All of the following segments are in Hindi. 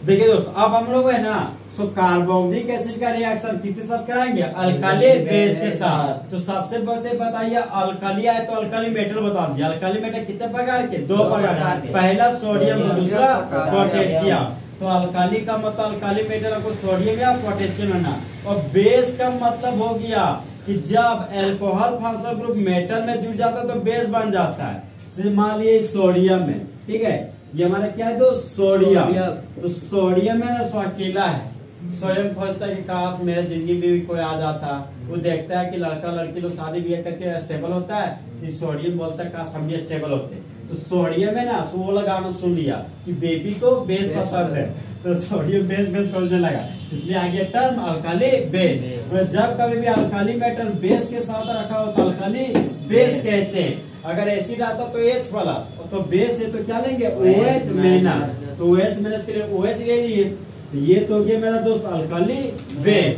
देखिए दोस्तों, अब हम लोग है ना सो कार्बोक्सिलिक एसिड का रिएक्शन किसके साथ कराएंगे? अल्काली बेस के साथ। तो सबसे पहले बताइए, अल्काली आए तो अल्काली मेटल बता दीजिए। अल्काली मेटल कितने प्रकार के? 2 प्रकार के, पहला सोडियम, दूसरा पोटेशियम। तो अल्काली का मतलब अल्काली मेटल को सोडियम या पोटेशियम है ना। और बेस का मतलब हो गया कि जब अल्कोहल फंक्शनल ग्रुप मेटल में जुड़ जाता है तो बेस बन जाता है। मान लीजिए सोडियम में, ठीक है, ये हमारा क्या है? तो सोडियम। तो सोडियम है ना, सो अकेला है। सोडियम खोजता है कि काश मेरे जिंदगी में भी कोई आ जाता। वो देखता है कि लड़का लड़की लोग शादी ब्याह करके स्टेबल होता है, कि सोडियम बोलता है काश हम भी स्टेबल होते। तो सोडियम है ना, सो वो गाना सुन लिया कि बेबी को बेस पसंद है, तो सोडियम बेस बेस खोजने लगा, इसलिए आगे टर्म अल्काली बेस। तो जब कभी भी अल्काली मेटल बेस के साथ रखा हो तो अल्काली बेस कहते हैं। अगर एसिड आता तो H+, तो बेस है तो क्या लेंगे? OH-। तो OH- के लिए OH ले लिए। तो ये तो गया मेरा दोस्त अल्काली बेस।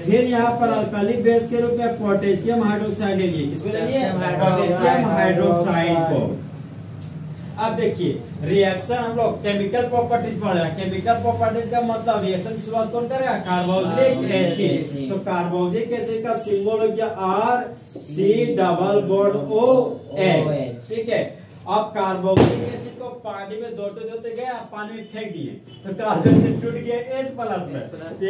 फिर यहाँ पर अल्काली बेस के रूप में पोटेशियम हाइड्रोक्साइड ले लिए। किसको ले लिए? पोटेशियम हाइड्रोक्साइड को। अब देखिए रिएक्शन हम लोग केमिकल प्रॉपर्टीज पढ़ रहे हैं। केमिकल प्रॉपर्टीज का मतलब रिएक्शन की शुरुआत कौन करेगा? Carboxylic acid. तो कार्बोक्सिलिक एसिड का सिंबल हो गया RC≡OH, ठीक है। अब कार्बोक्सिलिक एसिड को पानी में दौड़ते दौड़ते गए, पानी में फेंक दिए, तो कार्बन से टूट गया H+ में।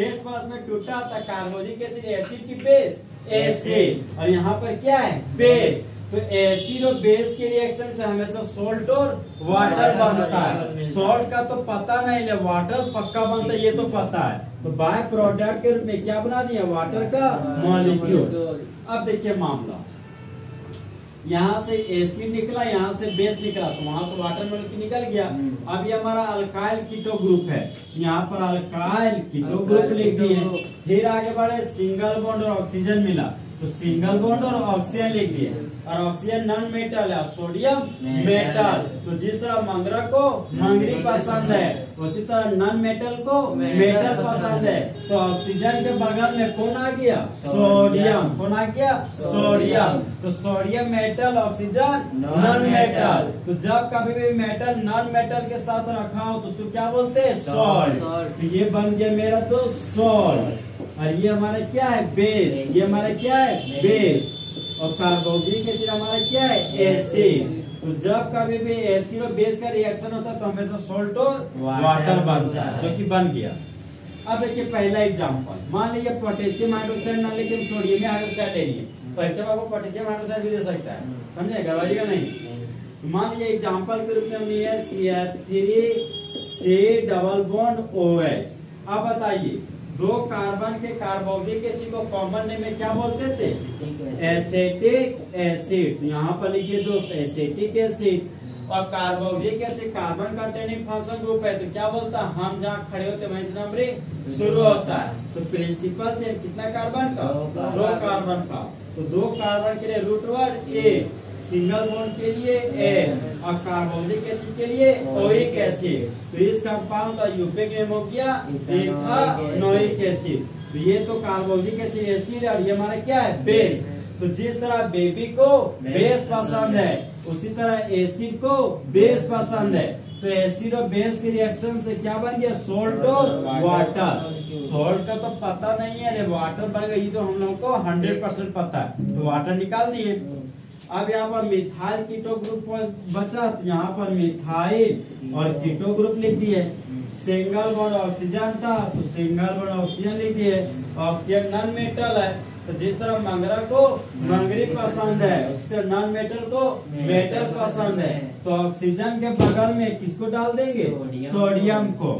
H+ में टूटा था कार्बोक्सिलिक एसिड, एसिड की बेस एसिड, और यहाँ पर क्या है? बेस। तो एसिड और बेस के रिएक्शन से हमेशा सॉल्ट और वाटर बनता है। सॉल्ट का तो पता नहीं, ले वाटर पक्का बनता है ये तो पता है। तो बाय प्रोडक्ट के रूप में क्या बना दिया? वाटर का मॉलिक्यूल। अब देखिए मामला, यहाँ से एसिड निकला, यहाँ से बेस निकला, तो वहां तो वाटर मॉलिक्यूल निकल गया। अब ये हमारा अल्काइल कीटो ग्रुप है, यहाँ पर अल्काइल कीटो ग्रुप लिख दिए। फिर आगे बढ़े, सिंगल बॉन्ड और ऑक्सीजन मिला, तो सिंगल बॉन्ड और ऑक्सीजन लिख दिए। और ऑक्सीजन नॉन मेटल है, सोडियम मेटल। तो जिस तरह मंगरा को मंगरी पसंद है, उसी तरह नॉन मेटल को मेटल पसंद है। तो ऑक्सीजन के बगल में कौन आ गया? सोडियम। कौन आ गया? सोडियम। तो sodium metal, oxygen non metal. तो जब कभी भी मेटल नॉन मेटल के साथ रखा हो तो उसको क्या बोलते हैं? सॉल्ट। तो ये बन गया मेरा तो सॉल्ट। और ये हमारा क्या है? बेस। ये हमारा क्या है? बेस। और कार्बोक्सिलिक एसिड हमारा क्या है? एसिड। तो जब कभी भी एसिड और बेस का रिएक्शन होता है तो हमेशा सॉल्ट और वाटर बनता है, जो कि बन गया। अब देखिए पहला एग्जांपल, मान लीजिए पोटेशियम हाइड्रोक्साइड ना लेके सोडियम हाइड्रोक्साइड ले लिए। परीक्षा में आपको पोटेशियम हाइड्रोक्साइड भी दे सकता है, समझे? गड़बड़िएगा नहीं। तो मान लीजिए एग्जांपल के रूप में हमने CH3C≡OH। अब बताइए, 2 कार्बन के कार्बोक्सिलिक एसिड को कॉमन नेम में क्या बोलते थे? Acetic acid. तो यहाँ पर लिखिए दोस्त एसिटिक एसिड। और carboxylic acid carbon containing functional group है, तो क्या बोलता है? हम जहाँ खड़े होते वहीं से नंबरिंग शुरू होता है। तो प्रिंसिपल चेन कितना कार्बन का? 2 कार्बन का। तो 2 कार्बन के लिए root word A, single bond के लिए A, और कार्बोक्सिलिक एसिड के लिए ओइक एसिड। तो इस कंपाउंड का यूपिक नेम हो गया इथानोइक एसिड। तो ये तो कार्बोक्सिलिक एसिड एसिड, और ये हमारा क्या है? बेस। तो जिस तरह बेबी को बेस पसंद है, उसी तरह एसिड को बेस पसंद है। तो एसिड और बेस के रिएक्शन से क्या बन गया? सॉल्ट और वाटर। सॉल्ट का तो पता नहीं है, वाटर बन गई तो हम लोग को 100% पता है, तो वाटर निकाल दिए। अब यहाँ पर मिथाइल कीटो ग्रुप बचा, तो यहाँ पर मिथाइल और कीटो ग्रुप लिख दिए। सिंगल बॉन्ड ऑक्सीजन था, तो सिंगल बॉन्ड ऑक्सीजन लिख दिए। ऑक्सीजन नॉन मेटल है, तो जिस तरह मंगरा को मंगरी पसंद है, उसी तरह नॉन मेटल को मेटल पसंद है। तो ऑक्सीजन के बगल में किसको डाल देंगे? सोडियम को।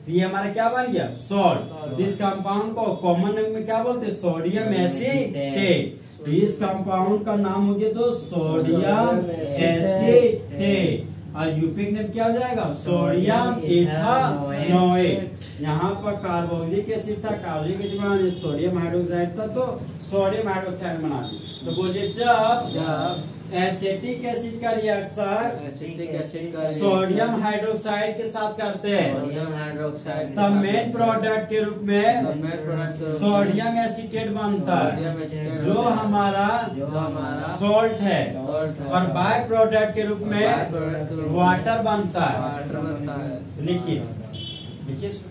ये हमारा क्या बन गया? सॉल्ट। इस कंपाउंड को कॉमन में क्या बोलते हैं? Sodium acetate. तो इस कंपाउंड का नाम हो गया तो सोडियम एसीटेट, और यूपिक नेम क्या हो जाएगा? सोडियम इथानोएट। यहाँ पर कार्बोक्सिलिक एसिड था, कार्बोक्सिलिक एसिड बना दिया। सोडियम हाइड्रोक्साइड था तो सोडियम हाइड्रोक्साइड बना दिया। तो बोलिए जब एसिटिक एसिड का रिएक्शन सोडियम हाइड्रोक्साइड के साथ करते हैं, तब मेन प्रोडक्ट के रूप में सोडियम एसीटेट बनता है, जो हमारा सॉल्ट है, और बाय प्रोडक्ट के रूप में वाटर बनता है। लिखिए देखिए इसको।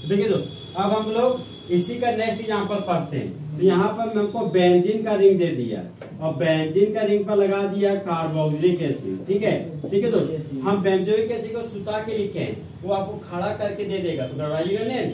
देखिए दोस्त, अब हम लोग इसी का नेक्स्ट एग्जांपल पढ़ते हैं। तो यहाँ पर हमको बेंजीन का रिंग दे दिया और बेंजीन का रिंग पर लगा दिया कार्बोक्सिलिक एसिड। ठीक है, ठीक है दोस्त। हम बेंजोइक एसिड को सुता के लिखे हैं, वो आपको खड़ा करके दे देगा, तो गड़बड़ाइएगा नहीं।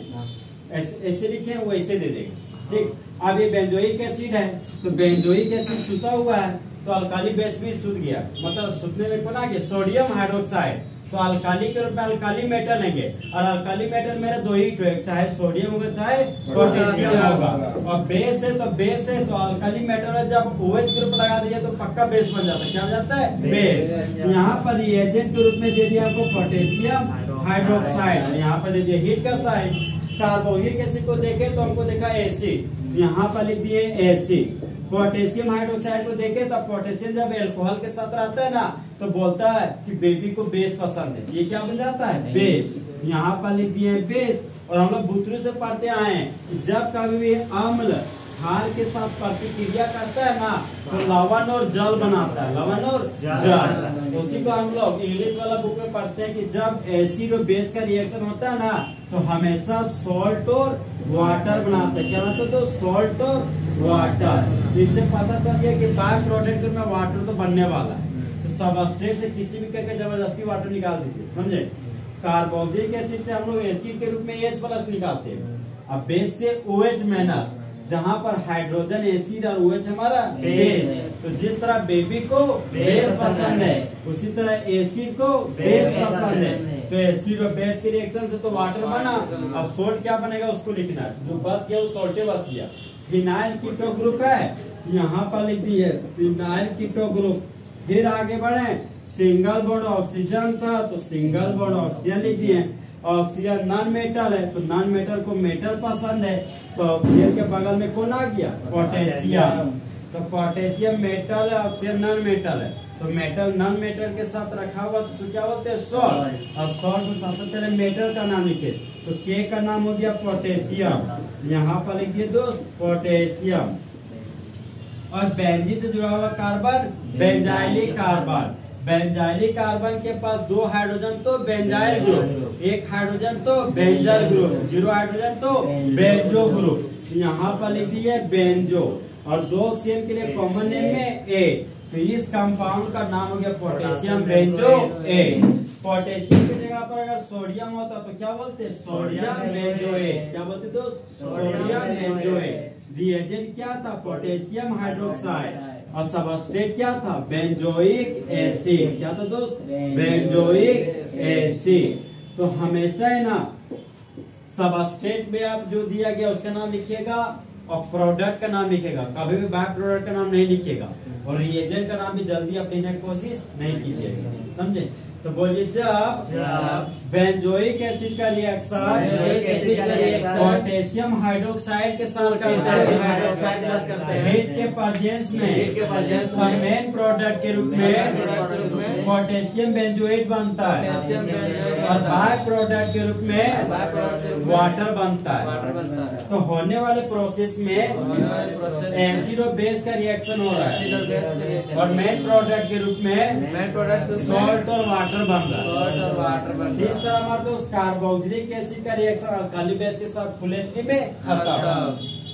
ऐसे लिखे हैं वो ऐसे दे देगा। ठीक, अब ये बेंजोइक एसिड है, तो बेंजोइक एसिड सुता हुआ है, तो अल्काली बेस भी सुत गया, मतलब सुतने में कौन आ गया, सोडियम हाइड्रोक्साइड। तो अल्काली के रूप में अल्काली मेटल लेंगे, और अल्काली मेटल मेरे दो ही, चाहे सोडियम होगा चाहे पोटेशियम होगा। और बेस है तो बेस है, तो अल्काली मेटल में जब OH ग्रुप लगा दिया तो पक्का बेस बन जाता है। क्या हो जाता है, बेस। यहाँ पर रिएजेंट के रूप में दे दिया आपको पोटेशियम हाइड्रोक्साइड, यहाँ पर दे दिया हीट का साइन। कार्बोक्सिलिक एसिड को देखे तो हमको देखा एसिड, यहाँ पर लिख दिए एसिड। पोटेशियम हाइड्रोक्साइड को देखे तो पोटेशियम जब अल्कोहल के साथ रहता है ना, तो बोलता है कि बेबी को बेस पसंद है, ये क्या बन जाता है, बेस। यहाँ पर लिख दिए बेस। और हम लोग बुतरू से पढ़ते आए हैं कि जब कभी भी अम्ल क्षार के साथ प्रतिक्रिया करता है ना, तो लवण और जल बनाता है, लवण और जल। उसी को हम लोग इंग्लिश वाला बुक में पढ़ते हैं कि जब एसिड और बेस का रिएक्शन होता है ना, तो हमेशा सॉल्ट और वाटर बनाता है। क्या बनाता है, तो सॉल्ट और वाटर। इससे पता चल गया कि बाय प्रोडक्ट में वाटर तो बनने वाला है, तो सबस्ट्रेट से किसी भी करके जबरदस्ती वाटर निकाल दीजिए, समझे। कार्बोक्सिलिक एसिड से हम लोग एसिड के रूप में H+ निकालते हैं, अब बेस से OH-, जहाँ पर हाइड्रोजन एसिड और OH हमारा बेस। तो जिस तरह बेबी को बेस पसंद है, उसी तरह एसिड को बेस पसंद है। तो एसिड और बेस के रिएक्शन से तो वाटर बना, अब सोल्ट क्या बनेगा उसको लिखना है, जो बच गया वो सोल्टे बच गया। फिनाइल कीटो ग्रुप है, यहाँ पर लिख दी है फिनाइल कीटो ग्रुप। फिर आगे बढ़े, सिंगल बॉन्ड ऑक्सीजन था तो सिंगल बॉन्ड ऑक्सीजन लिख दिए। ऑक्सीजन नॉन मेटल है, तो नॉन मेटल को मेटल पसंद है, तो ऑक्सीजन के बगल में कौन आ गया, पोटेशियम। तो पोटेशियम मेटल है, ऑक्सीजन नॉन मेटल है, तो मेटल नॉन मेटल के साथ रखा हुआ तो क्या बोलते हैं, सॉल्ट। और सॉल्ट में सबसे पहले मेटल का नाम लिखे, तो के का नाम हो गया पोटेशियम। यहाँ पर लिखिए दोस्त पोटेशियम। और बेंजीन से जुड़ा हुआ carbon benzylic carbon. Benzylic carbon के पास 2 हाइड्रोजन तो बेंजाइल ग्रुप, 1 हाइड्रोजन तो बेंजल ग्रुप, 0 हाइड्रोजन तो बेंजो ग्रुप। यहाँ पर लिख दिए बेंजो। और 2 ऑक्सीजन के लिए कॉमन नेम में 8, तो इस कंपाउंड का नाम हो गया पोटेशियम बेंजोएट। पोटेशियम की जगह पर अगर सोडियम होता तो क्या बोलते, सोडियम बेंजोएट। क्या बोलते दोस्त, सोडियम बेंजोएट। रिएजेंट क्या था, पोटेशियम हाइड्रोक्साइड, और सबस्ट्रेट क्या था, बेंजोइक एसिड। क्या था दोस्त, बेंजोइक एसिड। तो हमेशा है ना सबस्ट्रेट में आप जो दिया गया उसका नाम लिखिएगा और प्रोडक्ट का नाम लिखेगा, कभी भी बाय प्रोडक्ट का नाम नहीं लिखेगा। और रिएजेंट का नाम भी जल्दी आप लिखने की कोशिश नहीं कीजिएगा, समझे। तो बोलिए, जब बेंजोइक एसिड का रिएक्शन पोटेशियम हाइड्रोक्साइड के साथ करते हैं, हीट के प्रेजेंस में फर्मेंट प्रोडक्ट के रूप में पोटेशियम बेंजोएट बनता है, और बाय प्रोडक्ट के रूप में वाटर बनता है। तो होने वाले प्रोसेस में एसिड और बेस का रिएक्शन हो रहा है, और मेन प्रोडक्ट के रूप में सॉल्ट और वाटर बन रहा है। इस तरह हमारे दोस्त कार्बोक्सिलिक एसिड का रिएक्शन अल्काली बेस के साथ फुल एचडी में खत्म।